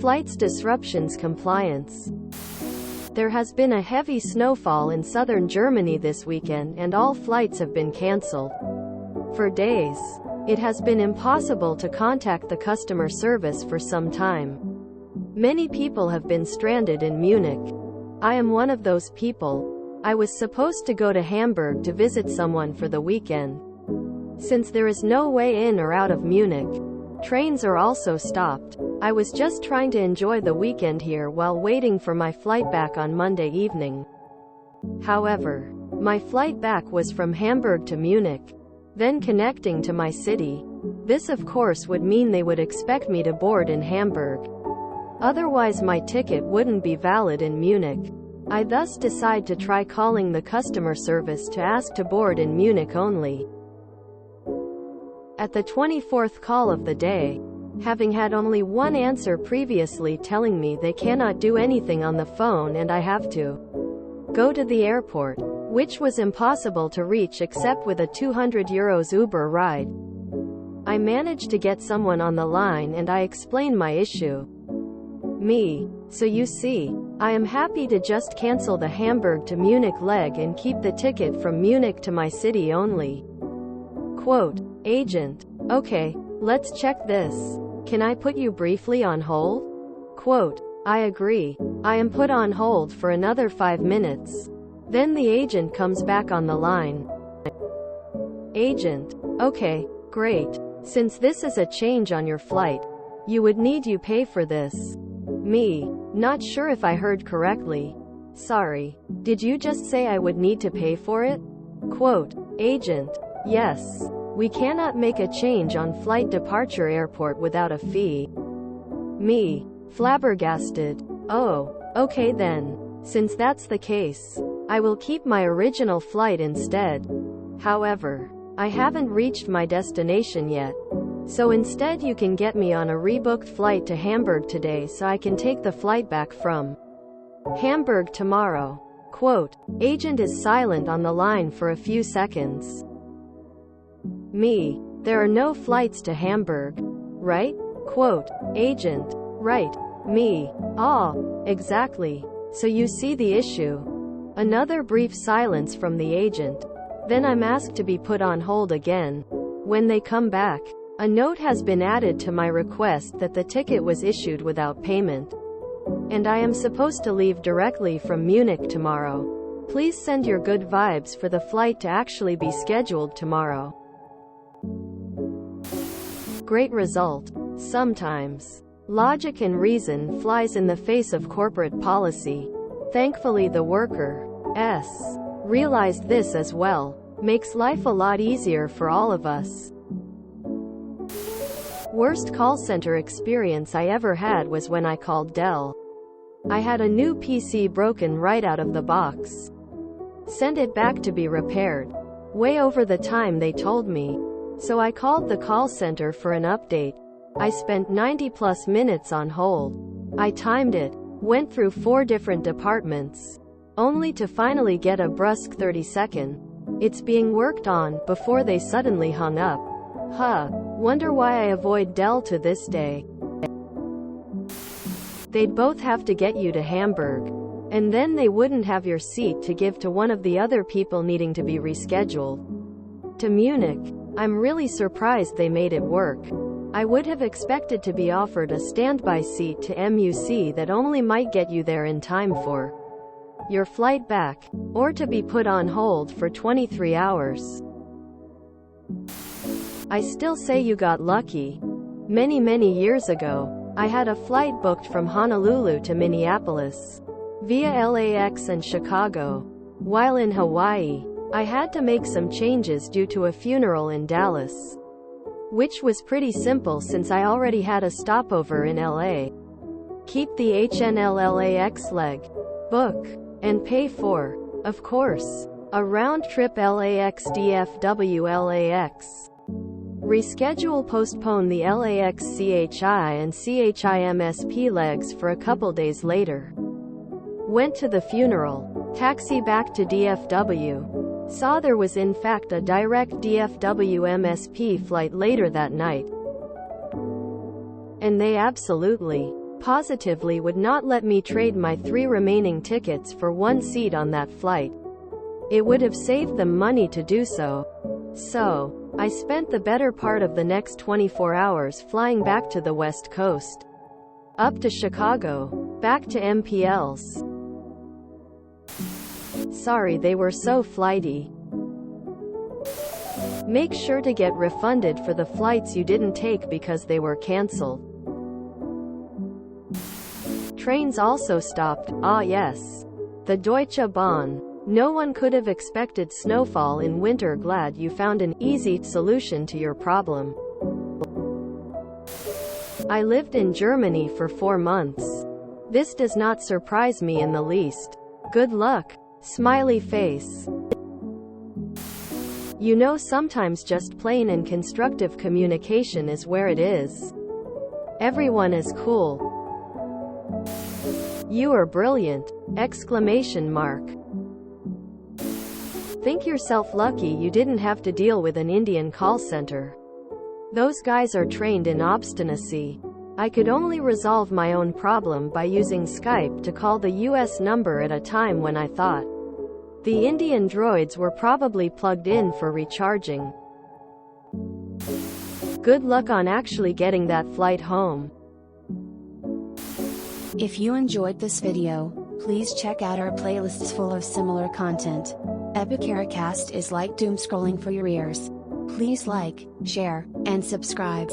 Flights disruptions compliance. There has been a heavy snowfall in southern Germany this weekend and all flights have been cancelled. For days, it has been impossible to contact the customer service for some time. Many people have been stranded in Munich. I am one of those people. I was supposed to go to Hamburg to visit someone for the weekend. Since there is no way in or out of Munich, trains are also stopped. I was just trying to enjoy the weekend here while waiting for my flight back on Monday evening. However, my flight back was from Hamburg to Munich, then connecting to my city. This of course would mean they would expect me to board in Hamburg. Otherwise my ticket wouldn't be valid in Munich. I thus decide to try calling the customer service to ask to board in Munich only. At the 24th call of the day, having had only one answer previously telling me they cannot do anything on the phone and I have to go to the airport, which was impossible to reach except with a €200 Uber ride. I managed to get someone on the line and I explained my issue. So you see, I am happy to just cancel the Hamburg to Munich leg and keep the ticket from Munich to my city only. Quote, agent, okay, let's check this. Can I put you briefly on hold? Quote, I agree. I am put on hold for another 5 minutes. Then the agent comes back on the line. Agent, okay, great. Since this is a change on your flight, you would need to pay for this. Not sure if I heard correctly. Sorry, did you just say I would need to pay for it? Quote, agent, yes. We cannot make a change on flight departure airport without a fee. Flabbergasted. Oh, okay then. Since that's the case, I will keep my original flight instead. However, I haven't reached my destination yet. So instead you can get me on a rebooked flight to Hamburg today so I can take the flight back from Hamburg tomorrow. Quote, agent is silent on the line for a few seconds. There are no flights to Hamburg, right? Quote, agent, right. Exactly. So you see the issue. Another brief silence from the agent. Then I'm asked to be put on hold again. When they come back, a note has been added to my request that the ticket was issued without payment. And I am supposed to leave directly from Munich tomorrow. Please send your good vibes for the flight to actually be scheduled tomorrow. Great result. Sometimes logic and reason flies in the face of corporate policy. Thankfully the workers realized this as well. Makes life a lot easier for all of us. Worst call center experience I ever had was when I called Dell. I had a new PC broken right out of the box. Sent it back to be repaired. Way over the time they told me. So I called the call center for an update. I spent 90+ minutes on hold. I timed it, went through 4 different departments, only to finally get a brusque 30-second, "It's being worked on," before they suddenly hung up. Wonder why I avoid Dell to this day. They'd both have to get you to Hamburg, and then they wouldn't have your seat to give to one of the other people needing to be rescheduled to Munich. I'm really surprised they made it work. I would have expected to be offered a standby seat to MUC that only might get you there in time for your flight back, or to be put on hold for 23 hours. I still say you got lucky. Many years ago, I had a flight booked from Honolulu to Minneapolis, via LAX and Chicago. While in Hawaii, I had to make some changes due to a funeral in Dallas, which was pretty simple since I already had a stopover in LA. Keep the HNL-LAX leg, book, and pay for, of course, a round-trip LAX-DFW-LAX. Reschedule postpone the LAX-CHI and CHI-MSP legs for a couple days later. Went to the funeral, taxi back to DFW. Saw there was in fact a direct DFW-MSP flight later that night. And they absolutely positively would not let me trade my 3 remaining tickets for 1 seat on that flight. It would have saved them money to do so. So, I spent the better part of the next 24 hours flying back to the West Coast. Up to Chicago. Back to MPLs. Sorry they were so flighty. Make sure to get refunded for the flights you didn't take because they were cancelled. Trains also stopped, ah yes. The Deutsche Bahn. No one could have expected snowfall in winter. Glad you found an easy solution to your problem. I lived in Germany for 4 months. This does not surprise me in the least. Good luck. Smiley face. You know, sometimes just plain and constructive communication is where it is. Everyone is cool. You are brilliant! Exclamation mark. Think yourself lucky you didn't have to deal with an Indian call center. Those guys are trained in obstinacy. I could only resolve my own problem by using Skype to call the US number at a time when I thought the Indian droids were probably plugged in for recharging. Good luck on actually getting that flight home. If you enjoyed this video, please check out our playlists full of similar content. Epicaricast is like doom scrolling for your ears. Please like, share, and subscribe.